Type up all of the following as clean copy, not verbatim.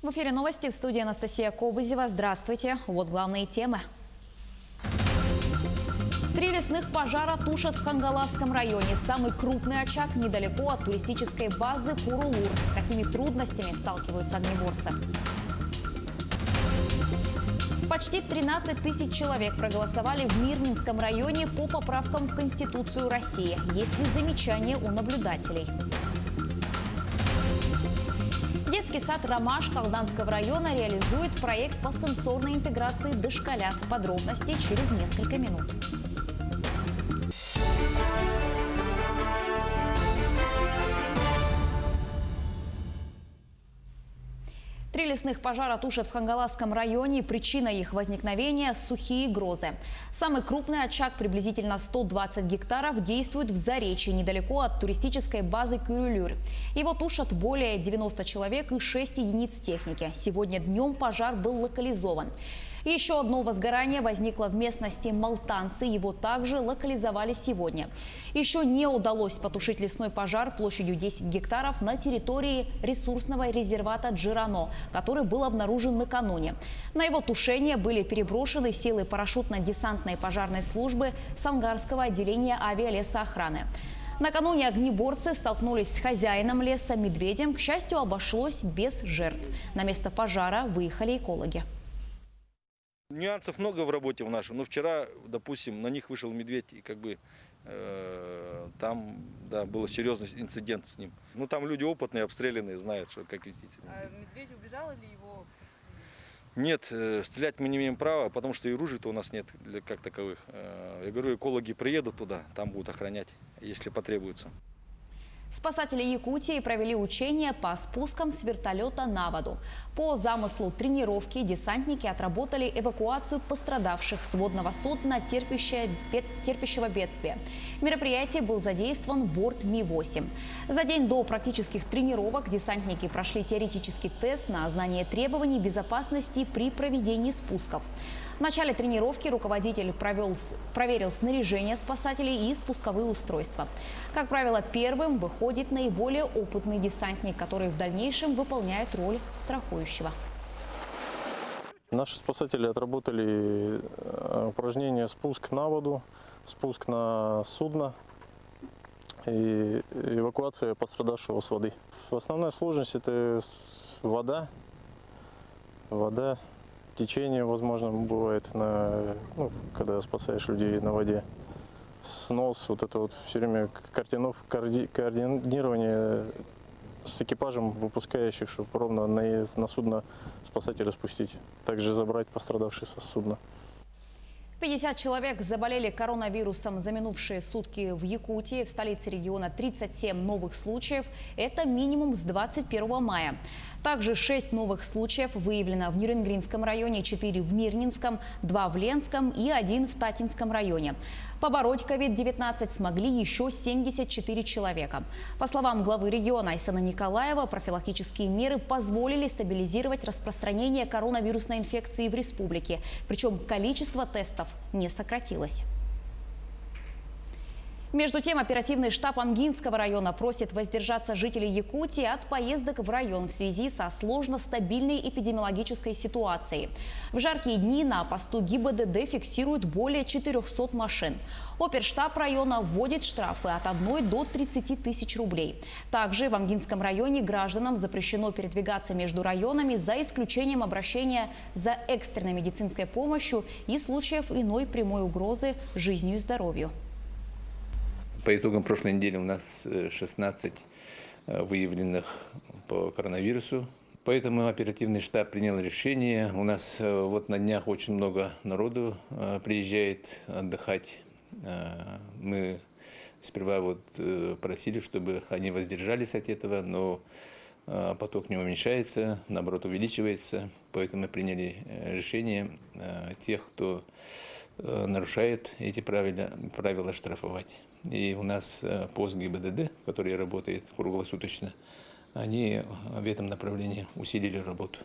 В эфире новости, в студии Анастасия Кобызева. Здравствуйте. Вот главные темы. 3 лесных пожара тушат в Хангаласском районе. Самый крупный очаг недалеко от туристической базы Курулур. С какими трудностями сталкиваются огнеборцы? Почти 13 тысяч человек проголосовали в Мирнинском районе по поправкам в Конституцию России. Есть ли замечания у наблюдателей? Детский сад «Ромашка» Алданского района реализует проект по сенсорной интеграции дошколят. Подробности через несколько минут. Три лесных пожара тушат в Хангаласском районе. Причина их возникновения – сухие грозы. Самый крупный очаг, приблизительно 120 гектаров, действует в Заречье, недалеко от туристической базы Курулур. Его тушат более 90 человек и 6 единиц техники. Сегодня днем пожар был локализован. Еще одно возгорание возникло в местности Малтанцы. Его также локализовали сегодня. Еще не удалось потушить лесной пожар площадью 10 гектаров на территории ресурсного резервата Джирано, который был обнаружен накануне. На его тушение были переброшены силы парашютно-десантной пожарной службы Сангарского отделения авиалесоохраны. Накануне огнеборцы столкнулись с хозяином леса медведем. К счастью, обошлось без жертв. На место пожара выехали экологи. Нюансов много в работе в нашей. Но вчера, допустим, на них вышел медведь, и там, да, был серьезный инцидент с ним. Ну, там люди опытные, обстрелянные, знают, что как вести себя. А медведь убежал или его? Нет, стрелять мы не имеем права, потому что и ружей-то у нас нет как таковых. Я говорю, экологи приедут туда, там будут охранять, если потребуется. Спасатели Якутии провели учения по спускам с вертолета на воду. По замыслу тренировки десантники отработали эвакуацию пострадавших с водного судна, терпящего бедствия. В мероприятии был задействован борт Ми-8. За день до практических тренировок десантники прошли теоретический тест на знание требований безопасности при проведении спусков. В начале тренировки руководитель проверил снаряжение спасателей и спусковые устройства. Как правило, первым выходит наиболее опытный десантник, который в дальнейшем выполняет роль страхующего. Наши спасатели отработали упражнения спуск на воду, спуск на судно и эвакуация пострадавшего с воды. Основная сложность – это вода. Течение, возможно, бывает, когда спасаешь людей на воде. Снос, вот это вот все время координирование с экипажем выпускающих, чтобы ровно на судно спасателя спустить. Также забрать пострадавших со судна. 50 человек заболели коронавирусом за минувшие сутки в Якутии. В столице региона 37 новых случаев. Это минимум с 21 мая. Также 6 новых случаев выявлено в Нюрингринском районе, 4 в Мирнинском, 2 в Ленском и 1 в Татинском районе. Побороть COVID-19 смогли еще 74 человека. По словам главы региона Айсена Николаева, профилактические меры позволили стабилизировать распространение коронавирусной инфекции в республике. Причем количество тестов не сократилось. Между тем, оперативный штаб Амгинского района просит воздержаться жителей Якутии от поездок в район в связи со сложно-стабильной эпидемиологической ситуацией. В жаркие дни на посту ГИБДД фиксируют более 400 машин. Оперштаб района вводит штрафы от 1 до 30 тысяч рублей. Также в Амгинском районе гражданам запрещено передвигаться между районами за исключением обращения за экстренной медицинской помощью и случаев иной прямой угрозы жизнью и здоровью. По итогам прошлой недели у нас 16 выявленных по коронавирусу. Поэтому оперативный штаб принял решение. У нас вот на днях очень много народу приезжает отдыхать. Мы сперва просили, чтобы они воздержались от этого, но поток не уменьшается, наоборот увеличивается. Поэтому мы приняли решение тех, кто нарушает эти правила, штрафовать. И у нас пост ГИБДД, который работает круглосуточно, они в этом направлении усилили работу.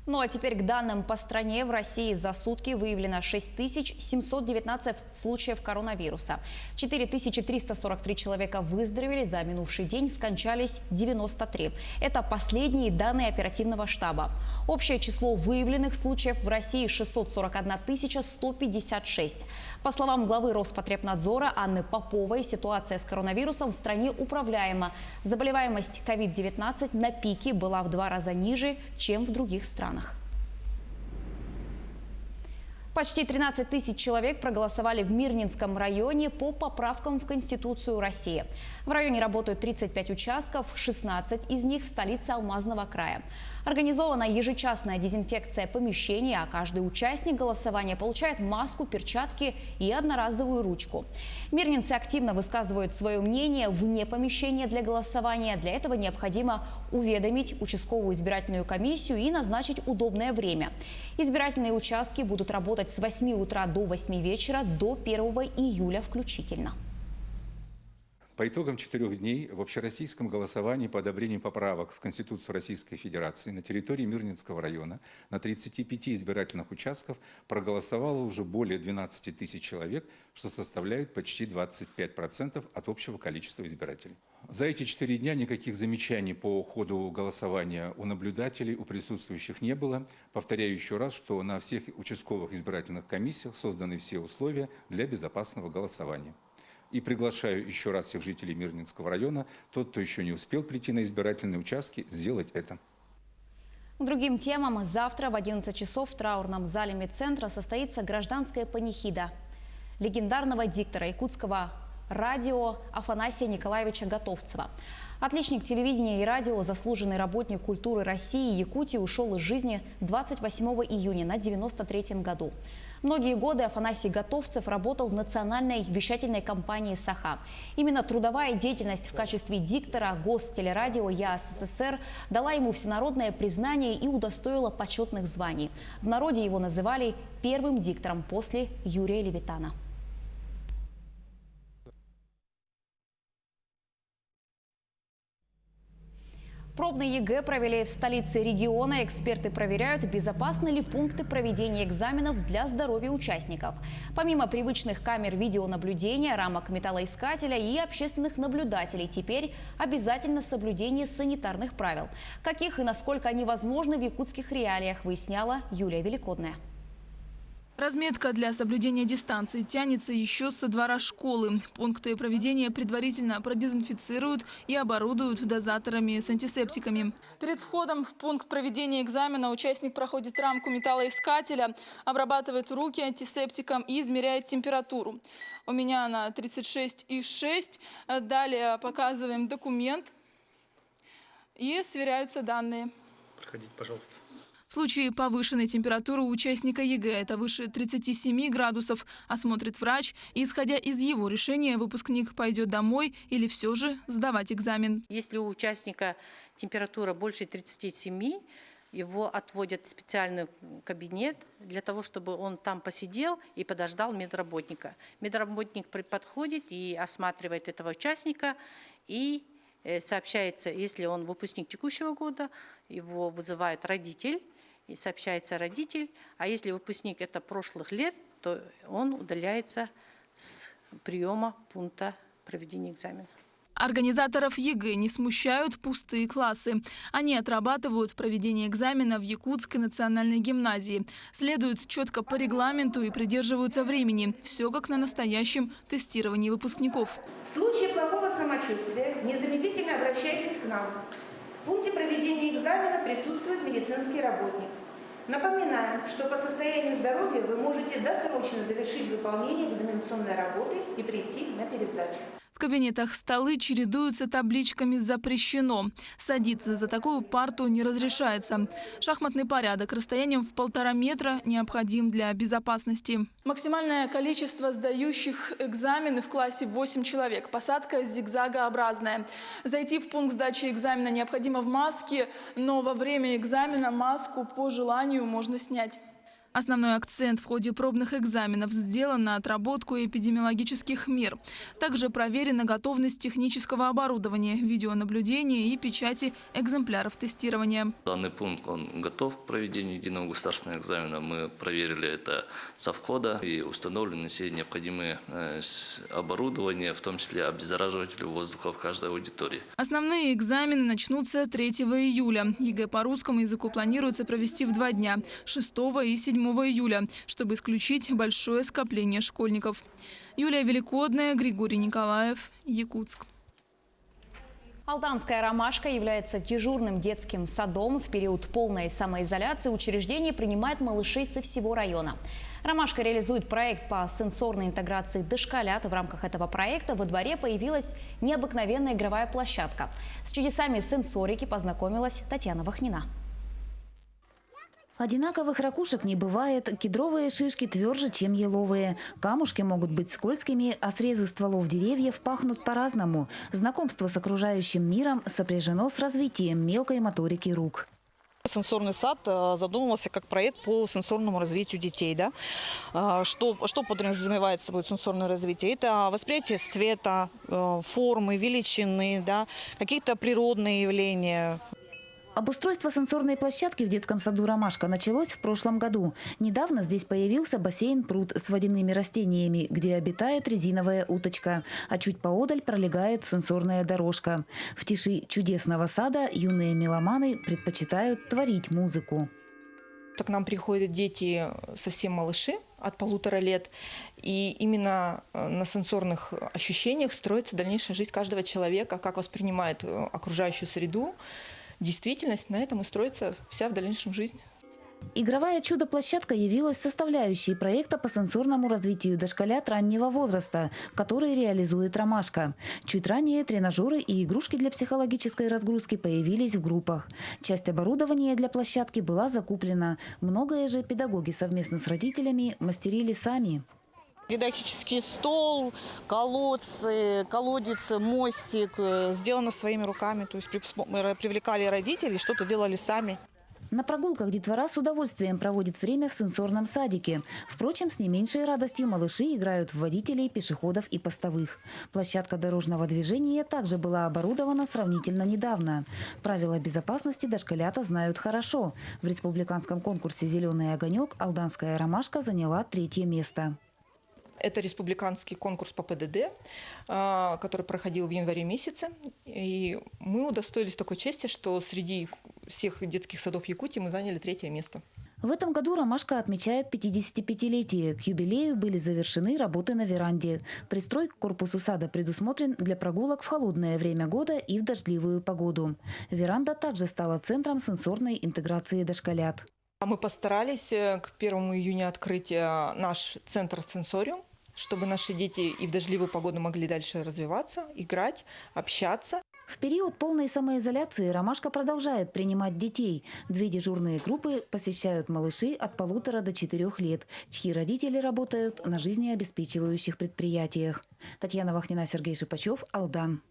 Ну а теперь к данным по стране. В России за сутки выявлено 6719 случаев коронавируса. 4343 человека выздоровели. За минувший день скончались 93. Это последние данные оперативного штаба. Общее число выявленных случаев в России 641 156. По словам главы Роспотребнадзора Анны Поповой, ситуация с коронавирусом в стране управляема. Заболеваемость COVID-19 на пике была в 2 раза ниже, чем в других странах. Почти 13 тысяч человек проголосовали в Мирнинском районе по поправкам в Конституцию России. В районе работают 35 участков, 16 из них в столице Алмазного края. Организована ежечасная дезинфекция помещений, а каждый участник голосования получает маску, перчатки и одноразовую ручку. Мирнинцы активно высказывают свое мнение вне помещения для голосования. Для этого необходимо уведомить участковую избирательную комиссию и назначить удобное время. Избирательные участки будут работать с 8 утра до 8 вечера до 1 июля включительно. По итогам 4 дней в общероссийском голосовании по одобрению поправок в Конституцию Российской Федерации на территории Мирнинского района на 35 избирательных участках проголосовало уже более 12 тысяч человек, что составляет почти 25% от общего количества избирателей. За эти 4 дня никаких замечаний по ходу голосования у наблюдателей, у присутствующих не было. Повторяю еще раз, что на всех участковых избирательных комиссиях созданы все условия для безопасного голосования. И приглашаю еще раз всех жителей Мирнинского района, тот, кто еще не успел прийти на избирательные участки, сделать это. К другим темам. Завтра в 11 часов в траурном зале медцентра состоится гражданская панихида легендарного диктора якутского радио Афанасия Николаевича Готовцева. Отличник телевидения и радио, заслуженный работник культуры России и Якутии ушел из жизни 28 июня на 93-м году. Многие годы Афанасий Готовцев работал в национальной вещательной компании «Саха». Именно трудовая деятельность в качестве диктора Гостелерадио «Я СССР» дала ему всенародное признание и удостоила почетных званий. В народе его называли первым диктором после Юрия Левитана. Пробный ЕГЭ провели в столице региона. Эксперты проверяют, безопасны ли пункты проведения экзаменов для здоровья участников. Помимо привычных камер видеонаблюдения, рамок металлоискателя и общественных наблюдателей, теперь обязательно соблюдение санитарных правил. Каких и насколько они возможны в якутских реалиях, выясняла Юлия Великодная. Разметка для соблюдения дистанции тянется еще со двора школы. Пункты проведения предварительно продезинфицируют и оборудуют дозаторами с антисептиками. Перед входом в пункт проведения экзамена участник проходит рамку металлоискателя, обрабатывает руки антисептиком и измеряет температуру. У меня она 36,6. Далее показываем документ и сверяются данные. Проходите, пожалуйста. В случае повышенной температуры у участника ЕГЭ, это выше 37 градусов, осмотрит врач. И, исходя из его решения, выпускник пойдет домой или все же сдавать экзамен. Если у участника температура больше 37, его отводят в специальный кабинет для того, чтобы он там посидел и подождал медработника. Медработник подходит и осматривает этого участника и сообщается, если он выпускник текущего года, его вызывает родитель. И сообщается родитель, а если выпускник это прошлых лет, то он удаляется с приема пункта проведения экзамена. Организаторов ЕГЭ не смущают пустые классы. Они отрабатывают проведение экзамена в Якутской национальной гимназии. Следуют четко по регламенту и придерживаются времени. Все как на настоящем тестировании выпускников. В случае плохого самочувствия незамедлительно обращайтесь к нам. В пункте проведения экзамена присутствует медицинский работник. Напоминаем, что по состоянию здоровья вы можете досрочно завершить выполнение экзаменационной работы и прийти на пересдачу. В кабинетах столы чередуются табличками «Запрещено». Садиться за такую парту не разрешается. Шахматный порядок расстоянием в 1,5 метра необходим для безопасности. Максимальное количество сдающих экзамены в классе 8 человек. Посадка зигзагообразная. Зайти в пункт сдачи экзамена необходимо в маске, но во время экзамена маску по желанию можно снять. Основной акцент в ходе пробных экзаменов сделан на отработку эпидемиологических мер. Также проверена готовность технического оборудования, видеонаблюдения и печати экземпляров тестирования. Данный пункт он готов к проведению единого государственного экзамена. Мы проверили это со входа и установлены все необходимые оборудования, в том числе обеззараживатели воздуха в каждой аудитории. Основные экзамены начнутся 3 июля. ЕГЭ по русскому языку планируется провести в 2 дня – 6 и 7 июля, чтобы исключить большое скопление школьников. Юлия Великодная, Григорий Николаев, Якутск. Алданская ромашка является дежурным детским садом. В период полной самоизоляции учреждение принимает малышей со всего района. «Ромашка» реализует проект по сенсорной интеграции дошколят. В рамках этого проекта во дворе появилась необыкновенная игровая площадка. С чудесами сенсорики познакомилась Татьяна Вахнина. Одинаковых ракушек не бывает. Кедровые шишки тверже, чем еловые. Камушки могут быть скользкими, а срезы стволов деревьев пахнут по-разному. Знакомство с окружающим миром сопряжено с развитием мелкой моторики рук. Сенсорный сад задумывался как проект по сенсорному развитию детей. Да? Что подразумевает собой сенсорное развитие? Это восприятие цвета, формы, величины, да? Какие-то природные явления. Обустройство сенсорной площадки в детском саду «Ромашка» началось в прошлом году. Недавно здесь появился бассейн-пруд с водяными растениями, где обитает резиновая уточка, а чуть поодаль пролегает сенсорная дорожка. В тиши чудесного сада юные меломаны предпочитают творить музыку. К нам приходят дети совсем малыши от 1,5 лет. И именно на сенсорных ощущениях строится дальнейшая жизнь каждого человека, как воспринимает окружающую среду. Действительность, на этом и строится вся в дальнейшем жизнь. Игровая чудо-площадка явилась составляющей проекта по сенсорному развитию дошколят раннего возраста, который реализует «Ромашка». Чуть ранее тренажеры и игрушки для психологической разгрузки появились в группах. Часть оборудования для площадки была закуплена. Многое же педагоги совместно с родителями мастерили сами. Дидактический стол, колодцы, колодец, мостик сделано своими руками. То есть привлекали родителей, что-то делали сами. На прогулках детвора с удовольствием проводит время в сенсорном садике. Впрочем, с не меньшей радостью малыши играют в водителей, пешеходов и постовых. Площадка дорожного движения также была оборудована сравнительно недавно. Правила безопасности дошколята знают хорошо. В республиканском конкурсе «Зеленый огонек» алданская «Ромашка» заняла 3-е место. Это республиканский конкурс по ПДД, который проходил в январе месяце. И мы удостоились такой чести, что среди всех детских садов Якутии мы заняли 3-е место. В этом году «Ромашка» отмечает 55-летие. К юбилею были завершены работы на веранде. Пристрой к корпусу сада предусмотрен для прогулок в холодное время года и в дождливую погоду. Веранда также стала центром сенсорной интеграции дошколят. Мы постарались к 1 июня открыть наш центр «Сенсориум», чтобы наши дети и в дождливую погоду могли дальше развиваться, играть, общаться. В период полной самоизоляции «Ромашка» продолжает принимать детей. 2 дежурные группы посещают малыши от 1,5 до 4 лет, чьи родители работают на жизнеобеспечивающих предприятиях. Татьяна Вахнина, Сергей Шипачев, Алдан.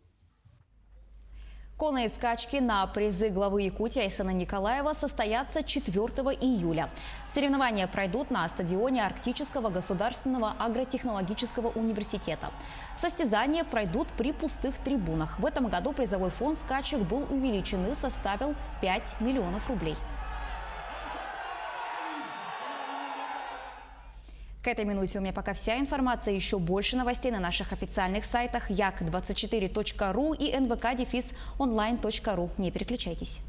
Конные скачки на призы главы Якутии Айсена Николаева состоятся 4 июля. Соревнования пройдут на стадионе Арктического государственного агротехнологического университета. Состязания пройдут при пустых трибунах. В этом году призовой фонд скачек был увеличен и составил 5 миллионов рублей. К этой минуте у меня пока вся информация. Еще больше новостей на наших официальных сайтах як24.ру и nvk-online.ru. Не переключайтесь.